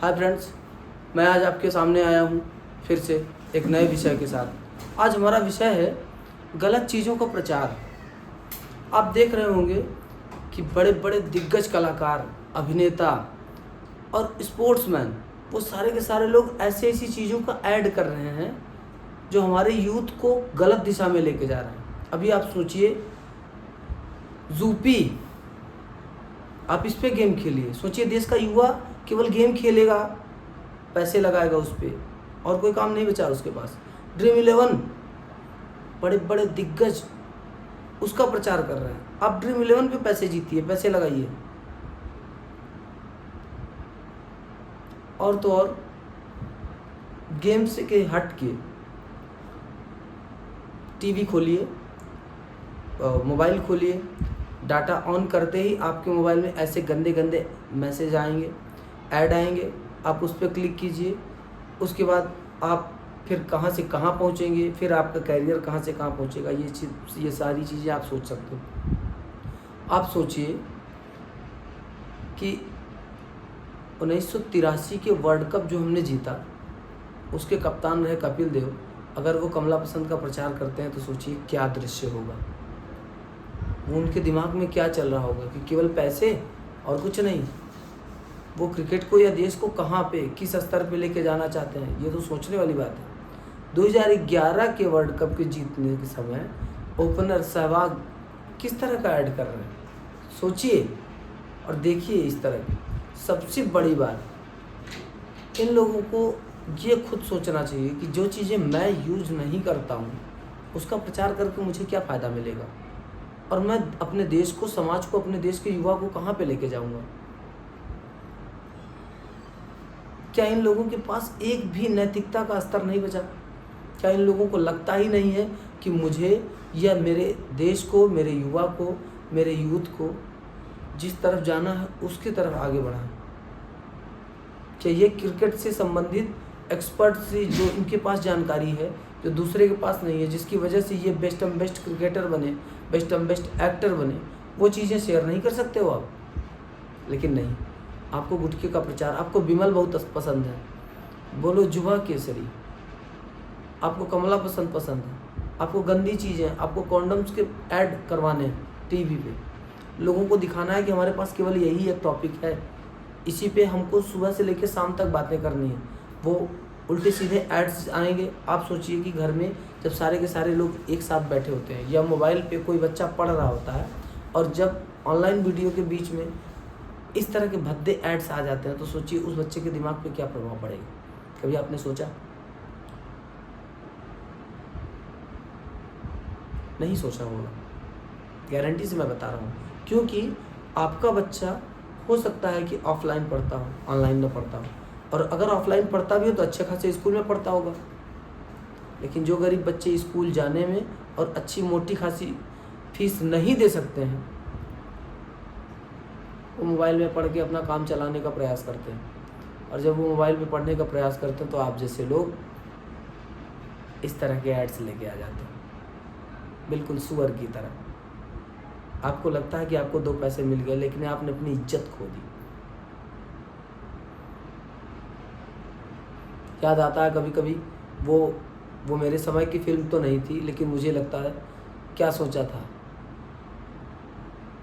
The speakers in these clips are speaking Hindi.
हाय फ्रेंड्स, मैं आज आपके सामने आया हूँ फिर से एक नए विषय के साथ। आज हमारा विषय है गलत चीज़ों का प्रचार। आप देख रहे होंगे कि बड़े बड़े दिग्गज कलाकार, अभिनेता और स्पोर्ट्समैन, वो सारे के सारे लोग ऐसी ऐसी चीज़ों का ऐड कर रहे हैं जो हमारे यूथ को गलत दिशा में लेके जा रहे हैं। अभी आप सोचिए, ज़ूपी, आप इस पे गेम खेलिए। सोचिए, देश का युवा केवल गेम खेलेगा, पैसे लगाएगा उस पर, और कोई काम नहीं बचा उसके पास। ड्रीम 11, बड़े बड़े दिग्गज उसका प्रचार कर रहे हैं। आप ड्रीम 11 पे पैसे जीतिए, पैसे लगाइए। और तो और गेम से के हट के टीवी खोलिए, मोबाइल खोलिए, डाटा ऑन करते ही आपके मोबाइल में ऐसे गंदे गंदे मैसेज आएंगे, ऐड आएंगे। आप उस पर क्लिक कीजिए। उसके बाद आप फिर कहाँ से कहाँ पहुँचेंगे, फिर आपका कैरियर कहाँ से कहाँ पहुँचेगा, ये सारी चीज़ें आप सोच सकते हो। आप सोचिए कि 1983 के वर्ल्ड कप जो हमने जीता, उसके कप्तान रहे कपिल देव। अगर वो कमला पसंद का प्रचार करते हैं तो सोचिए क्या दृश्य होगा। वो उनके दिमाग में क्या चल रहा होगा कि केवल पैसे और कुछ नहीं। वो क्रिकेट को या देश को कहाँ पे, किस स्तर पे लेके जाना चाहते हैं, ये तो सोचने वाली बात है। 2011 के वर्ल्ड कप के जीतने के समय ओपनर सहवाग किस तरह का ऐड कर रहे हैं, सोचिए और देखिए। इस तरह की सबसे बड़ी बात, इन लोगों को ये खुद सोचना चाहिए कि जो चीज़ें मैं यूज़ नहीं करता हूँ उसका प्रचार करके मुझे क्या फ़ायदा मिलेगा, और मैं अपने देश को, समाज को, अपने देश के युवा को कहाँ पे लेके जाऊँगा। क्या इन लोगों के पास एक भी नैतिकता का स्तर नहीं बचा? क्या इन लोगों को लगता ही नहीं है कि मुझे या मेरे देश को, मेरे युवा को, मेरे यूथ को जिस तरफ जाना है उसकी तरफ आगे बढ़ाएं? क्या ये क्रिकेट से संबंधित एक्सपर्ट से जो इनके पास जानकारी है, जो दूसरे के पास नहीं है, जिसकी वजह से ये बेस्ट एंड बेस्ट क्रिकेटर बने, बेस्ट एंड बेस्ट एक्टर बने, वो चीज़ें शेयर नहीं कर सकते हो आप? लेकिन नहीं, आपको गुटखे का प्रचार, आपको विमल बहुत पसंद है, बोलो जुबा केसरी, आपको कमला पसंद है, आपको गंदी चीज़ें, आपको कॉन्डम्स के ऐड करवाने हैं टीवी पे। लोगों को दिखाना है कि हमारे पास केवल यही एक टॉपिक है, इसी पे हमको सुबह से लेकर शाम तक बातें करनी है। वो उल्टे सीधे एड्स आएंगे। आप सोचिए कि घर में जब सारे के सारे लोग एक साथ बैठे होते हैं या मोबाइल पे कोई बच्चा पढ़ रहा होता है, और जब ऑनलाइन वीडियो के बीच में इस तरह के भद्दे एड्स आ जाते हैं, तो सोचिए उस बच्चे के दिमाग पे क्या प्रभाव पड़ेगा। कभी आपने सोचा? नहीं सोचा होगा, गारंटी से मैं बता रहा हूँ। क्योंकि आपका बच्चा हो सकता है कि ऑफलाइन पढ़ता हो, ऑनलाइन न पढ़ता हो, और अगर ऑफलाइन पढ़ता भी हो तो अच्छे खासे स्कूल में पढ़ता होगा। लेकिन जो गरीब बच्चे स्कूल जाने में और अच्छी मोटी खासी फीस नहीं दे सकते हैं, वो मोबाइल में पढ़ के अपना काम चलाने का प्रयास करते हैं। और जब वो मोबाइल में पढ़ने का प्रयास करते हैं तो आप जैसे लोग इस तरह के एड्स लेके आ जाते हैं, बिल्कुल सुअर की तरह। आपको लगता है कि आपको 2 पैसे मिल गए, लेकिन आपने अपनी इज्जत खो दी। याद आता है कभी कभी, वो मेरे समय की फिल्म तो नहीं थी, लेकिन मुझे लगता है क्या सोचा था,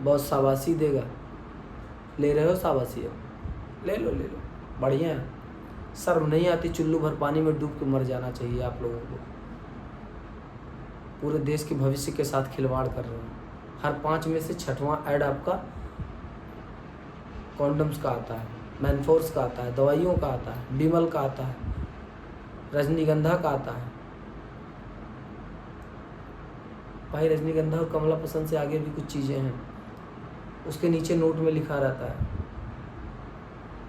बहुत शाबाशी देगा, ले रहे हो शाबाशी, अब ले लो, बढ़िया है। शर्म नहीं आती? चुल्लू भर पानी में डूब के मर जाना चाहिए आप लोगों को। पूरे देश के भविष्य के साथ खिलवाड़ कर रहे हैं। हर 5 में से 6वां ऐड आपका कॉन्डम्स का आता है, मैनफोर्स का आता है, दवाइयों का आता है, विमल का आता है, रजनीगंधा का आता है। भाई, रजनीगंधा और कमला पसंद से आगे भी कुछ चीज़ें हैं। उसके नीचे नोट में लिखा रहता है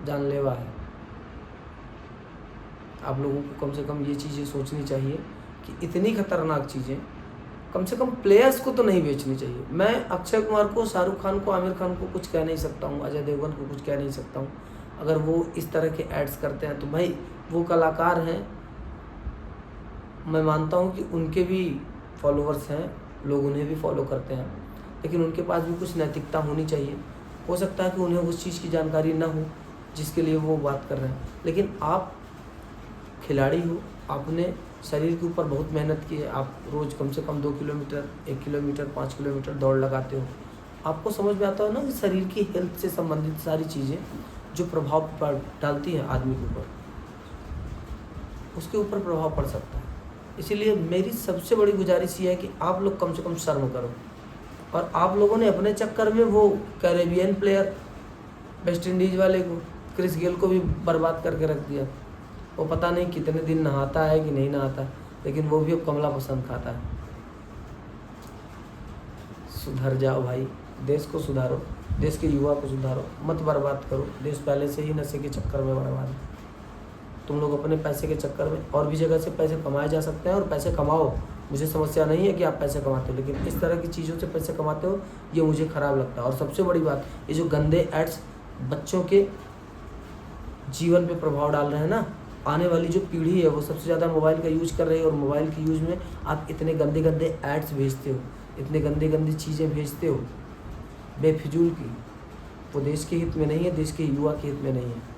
जानलेवा है। आप लोगों को कम से कम ये चीज़ें सोचनी चाहिए कि इतनी खतरनाक चीज़ें कम से कम प्लेयर्स को तो नहीं बेचनी चाहिए। मैं अक्षय कुमार को, शाहरुख खान को, आमिर खान को कुछ कह नहीं सकता हूँ, अजय देवगन को कुछ कह नहीं सकता हूँ। अगर वो इस तरह के एड्स करते हैं तो भाई वो कलाकार हैं, मैं मानता हूँ कि उनके भी फॉलोअर्स हैं, लोग उन्हें भी फॉलो करते हैं, लेकिन उनके पास भी कुछ नैतिकता होनी चाहिए। हो सकता है कि उन्हें उस चीज़ की जानकारी ना हो, जिसके लिए वो बात कर रहे हैं। लेकिन आप खिलाड़ी हो, आपने शरीर के ऊपर बहुत मेहनत की है, आप रोज़ कम से कम 2 किलोमीटर, 1 किलोमीटर, 5 किलोमीटर दौड़ लगाते हो। आपको समझ में आता हो ना कि शरीर की हेल्थ से संबंधित सारी चीज़ें जो प्रभाव डालती हैं आदमी के ऊपर, उसके ऊपर प्रभाव पड़ सकता है। इसीलिए मेरी सबसे बड़ी गुजारिश ये है कि आप लोग कम से कम शर्म करो। और आप लोगों ने अपने चक्कर में वो कैरेबियन प्लेयर वेस्ट इंडीज़ वाले को, क्रिस गेल को भी बर्बाद करके रख दिया। वो पता नहीं कितने दिन नहाता है कि नहीं नहाता, लेकिन वो भी अब कमला पसंद खाता है। सुधर जाओ भाई, देश को सुधारो, देश के युवा को सुधारो, मत बर्बाद करो। देश पहले से ही नशे के चक्कर में बर्बाद है। तुम लोग अपने पैसे के चक्कर में, और भी जगह से पैसे कमाए जा सकते हैं और पैसे कमाओ, मुझे समस्या नहीं है कि आप पैसे कमाते हो, लेकिन इस तरह की चीज़ों से पैसे कमाते हो ये मुझे ख़राब लगता है। और सबसे बड़ी बात, ये जो गंदे एड्स बच्चों के जीवन पे प्रभाव डाल रहे हैं ना, आने वाली जो पीढ़ी है वो सबसे ज़्यादा मोबाइल का यूज़ कर रही है, और मोबाइल के यूज़ में आप इतने गंदे गंदे एड्स भेजते हो, इतने गंदी गंदी चीज़ें भेजते हो बेफिजूल की, वो देश के हित में नहीं है, देश के युवा के हित में नहीं है।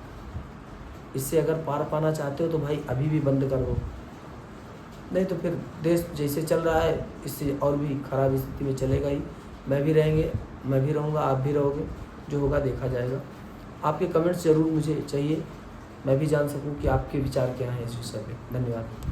इससे अगर पार पाना चाहते हो तो भाई अभी भी बंद कर दो, नहीं तो फिर देश जैसे चल रहा है इससे और भी ख़राब स्थिति में चलेगा ही। मैं भी रहूँगा, आप भी रहोगे, जो होगा देखा जाएगा। आपके कमेंट्स ज़रूर मुझे चाहिए, मैं भी जान सकूँ कि आपके विचार क्या हैं इस विषय पे। धन्यवाद।